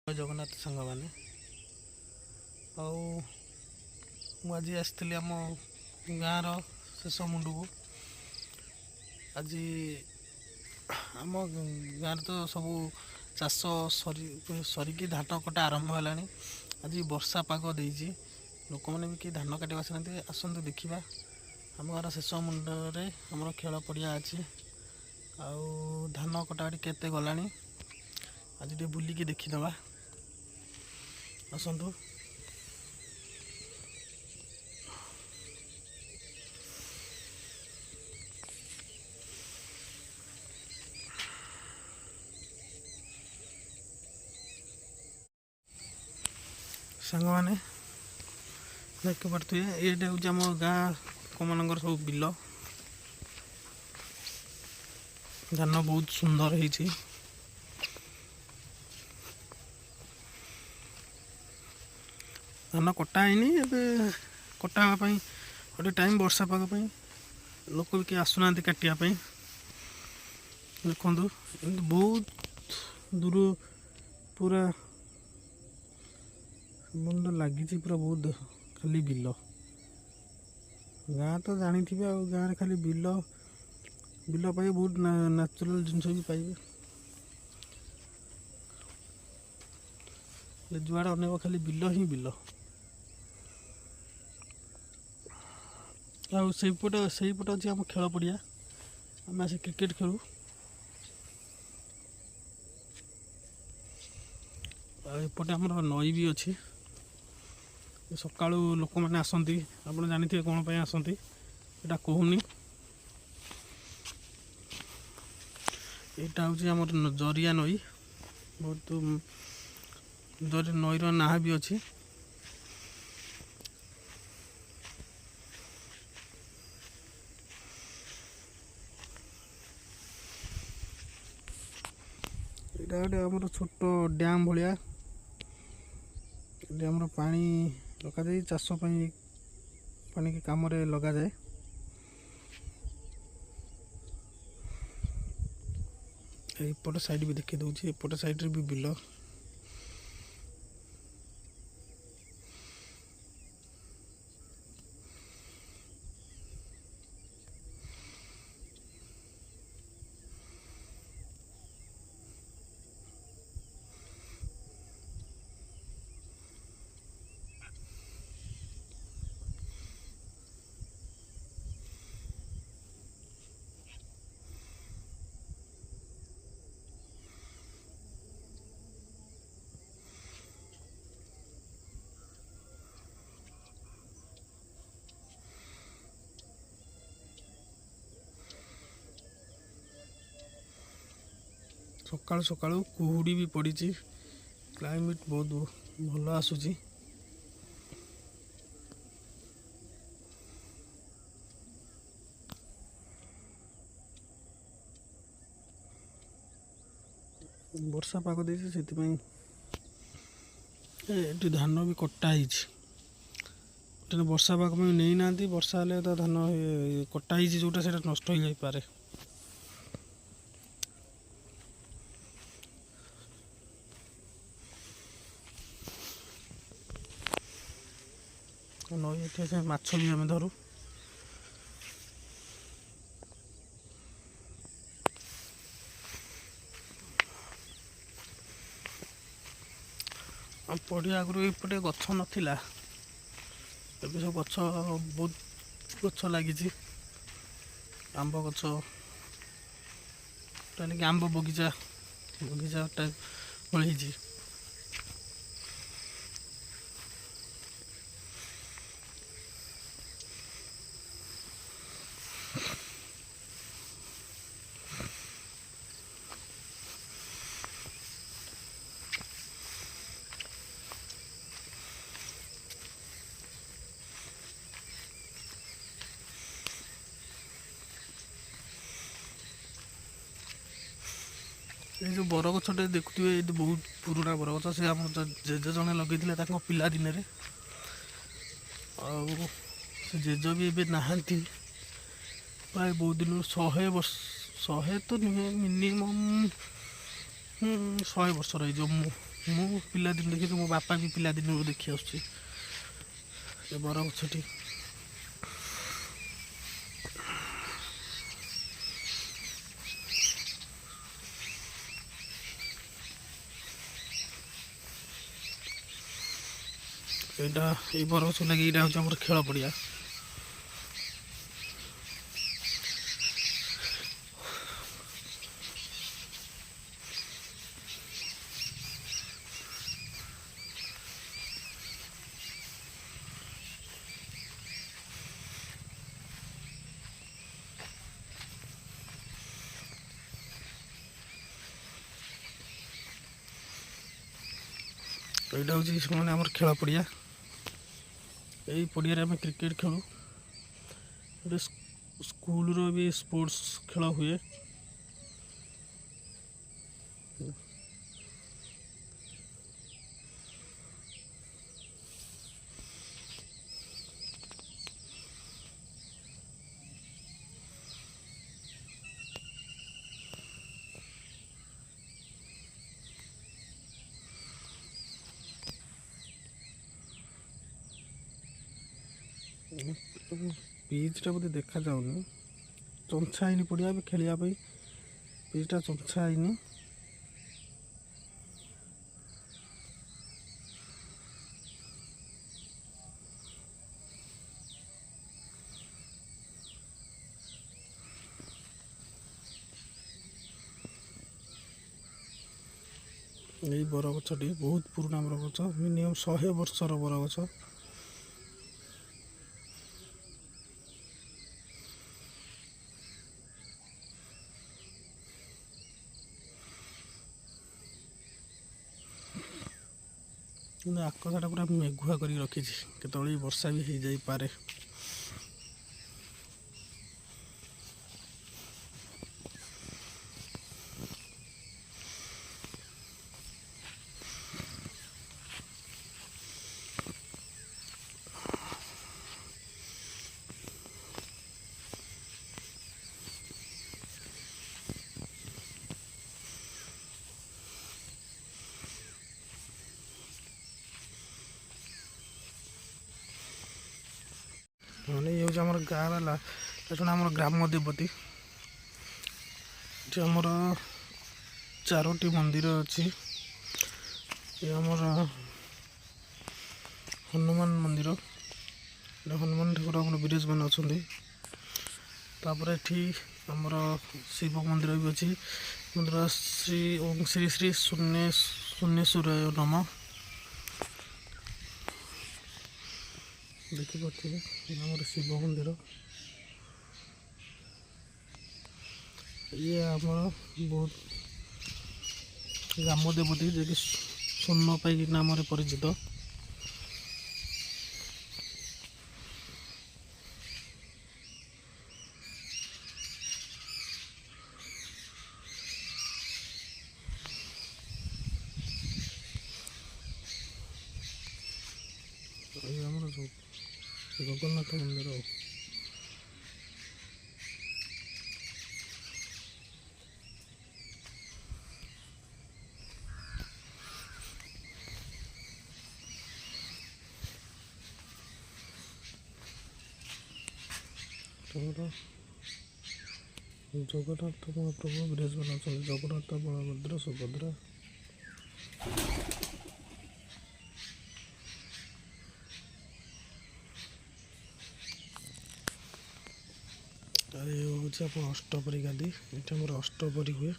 जगन्नाथ सांग मैंने आज आसती आम गाँव शेष मुंड को आज आम गाँव तो सब चाष सरिकी धान कटा आरंभ है। आज वर्षा पाग दे लोक मैंने भी किए धान काटा आसतु देखा आम गाँव शेष मुंडे आम खेल पड़िया अच्छी धान कटाकटी केते गला आज टे बुलिकी देखीदे आसतु। सांग मैंने देख पारे ये हूँ आम गाँ मान सब बिल धान बहुत सुंदर है। धान कटा है कटा गोटे टाइम वर्षा पाग लोक भी किए आसुना काटापी देखु बहुत दूर पूरा मुंड लगी पूरा बहुत खाली बिल गाँ तो जानी थे गाँव खाली बिल बिल पाए बहुत नेचुरल जिनस भी पाइबे जुआड़े अनेक खाली बिल ही बिल आईपटे अच्छी आम खेल पड़िया आम आस क्रिकेट खेलु एपटे आम नई भी अच्छी सका लोक मैंने आसती आप जानी कौन पर आसती यहाँ कहूनी यहाँ हूँ आम जरिया नई बहुत नईर ना भी अच्छी यहाँ गोटे आम छोट डैम भाया आम पानी लगा जाए चाष पानी के काम लगा जाए। एपट साइड भी देखी दूसरी एपट साइड भी बिल सका सका कुहुड़ी भी पड़ी क्लाइमेट बहुत भल आसूची वर्षा पाग दे से धान भी कटा वर्षा पाग नहीं ना वर्षा हेल्ले तो धान कटा जोटा से नष्ट हो जाए। नई से माछ भी आम धरू पड़िया आगु एपटे गछ नाला ए सब गछ बहुत गछ लगी आंब गछ आंब बगीचा बगीचा टाइप मिली ये जो बरगछटे देखुए ये बहुत पुराना बरगछ से आम जेज जड़े लगे पिला दिन जेज भी एवं नहांती प्राय बहुत दिन 100 वर्ष 100 तो नुहे मिनिमम 100 वर्ष रही ମୁଁ ପିଲାଦିନୁ ଦେଖିଛି, ମୋ ବାପା ବି ପିଲାଦିନରୁ ଦେଖି ଆସୁଛି ଏ ବରଗଛଟି। এইটা এই বরଗଛ ଲାଗି ଏଇଟା ହେଉଛି ଆମର ଖେଳ ପଡ଼ିଆ। এইটা ହେଉଛି ସେମାନେ ଆମର ଖେଳ ପଡ଼ିଆ। এই ପଡ଼ିଆରେ ଆମେ କ୍ରିକେଟ ଖେଳୁ। ଗୋଟେ ସ୍କୁଲର ବି ସ୍ପୋର୍ଟସ ଖେଳ ହୁଏ। ପିଚ୍ଟା ବୋଧେ ଦେଖାଯାଉନି, ଚଞ୍ଛା ହେଇନି ପଡ଼ିଆ ଏବେ ଖେଳିବା ପାଇଁ। ପିଚ୍ଟା ଚଞ୍ଛା ହେଇନି। ଏଇ ବରଗଛଟି ବହୁତ ପୁରୁଣା ବରଗଛ, ମିନିମମ୍ 100 ବର୍ଷର ବରଗଛ। କିନ୍ତୁ ଆକାଶଟା ପୁରା ମେଘୁଆ କରିକି ରଖିଛି, କେତେବେଳେ ବର୍ଷା ବି ହେଇଯାଇପାରେ। ମାନେ ଇଏ ହେଉଛି ଆମର ଗାଁ ବାଲା, ଏଠି ଆମର ଗ୍ରାମ ଦେବତୀ। ଏଠି ଆମର 4ଟି ମନ୍ଦିର ଅଛି। ଏ ଆମର ହନୁମାନ ମନ୍ଦିର, ହନୁମାନ ଠାକୁର ଆମର ବିରାଜମାନ ଅଛନ୍ତି। ତାପରେ ଏଠି ଆମର ଶିବ ମନ୍ଦିର ବି ଅଛି। ମନ୍ଦିର ଶ୍ରୀ ଶ୍ରୀ ଶୂନ୍ୟେଶ୍ୱରାୟ ନମ। ଦେଖିପାରୁଥିବେ ଆମର ଶିବ ମନ୍ଦିର। ଇଏ ଆମର ବହୁତ ଗ୍ରାମ ଦେବତୀ, ଯିଏକି ସ୍ୱର୍ଣ୍ଣ ପାଇକି ନାମରେ ପରିଚିତ। ଆମର ଜଗନ୍ନାଥ ମନ୍ଦିର। ଜଗନ୍ନାଥ ମହାପ୍ରଭୁ ବିରାଜମାନ ଅଛନ୍ତି। ଜଗନ୍ନାଥ, ବଳଭଦ୍ର, ସୁଭଦ୍ରା। ଏ ହେଉଛି ଆପଣ ଅଷ୍ଟପରି ଗାଦି। ଏଠି ଆମର ଅଷ୍ଟପରି ହୁଏ।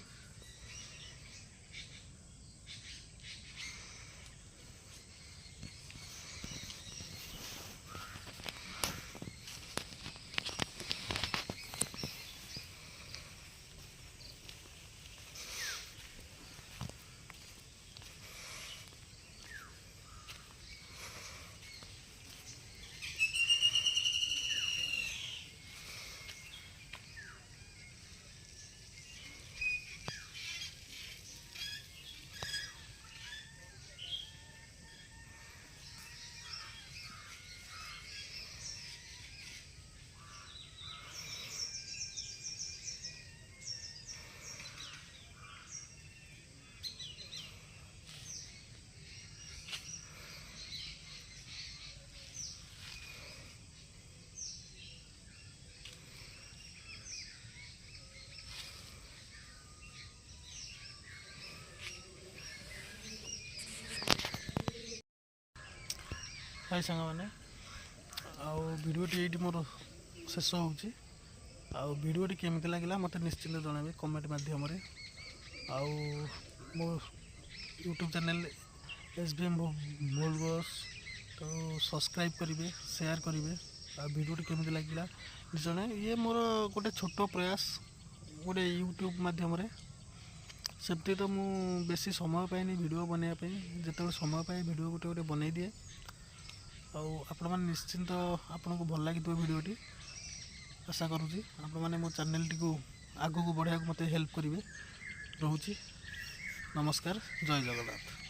ହାଇ ସାଙ୍ଗମାନେ, ଆଉ ଭିଡ଼ିଓଟି ଏଇଠି ମୋର ଶେଷ ହେଉଛି। ଆଉ ଭିଡ଼ିଓଟି କେମିତି ଲାଗିଲା ମୋତେ ନିଶ୍ଚିନ୍ତ ଜଣାଇବେ କମେଣ୍ଟ ମାଧ୍ୟମରେ। ଆଉ ମୋ ୟୁଟ୍ୟୁବ୍ ଚ୍ୟାନେଲ୍ SBM ଭୋଲବସ୍ ତ ସବସ୍କ୍ରାଇବ୍ କରିବେ, ସେୟାର କରିବେ। ଆଉ ଭିଡ଼ିଓଟି କେମିତି ଲାଗିଲା ଜଣେ, ଇଏ ମୋର ଗୋଟେ ଛୋଟ ପ୍ରୟାସ ଗୋଟେ ୟୁଟ୍ୟୁବ୍ ମାଧ୍ୟମରେ। ସେମିତି ତ ମୁଁ ବେଶୀ ସମୟ ପାଇନି ଭିଡ଼ିଓ ବନେଇବା ପାଇଁ, ଯେତେବେଳେ ସମୟ ପାଏ ଭିଡ଼ିଓ ଗୋଟେ ବନେଇ ଦିଏ। ଆଉ ଆପଣମାନେ ନିଶ୍ଚିନ୍ତ ଆପଣଙ୍କୁ ଭଲ ଲାଗିଥିବ ଭିଡ଼ିଓଟି, ଆଶା କରୁଛି। ଆପଣମାନେ ମୋ ଚ୍ୟାନେଲ୍ଟିକୁ ଆଗକୁ ବଢ଼ାଇବାକୁ ମୋତେ ହେଲ୍ପ କରିବେ। ରହୁଛି, ନମସ୍କାର, ଜୟ ଜଗନ୍ନାଥ।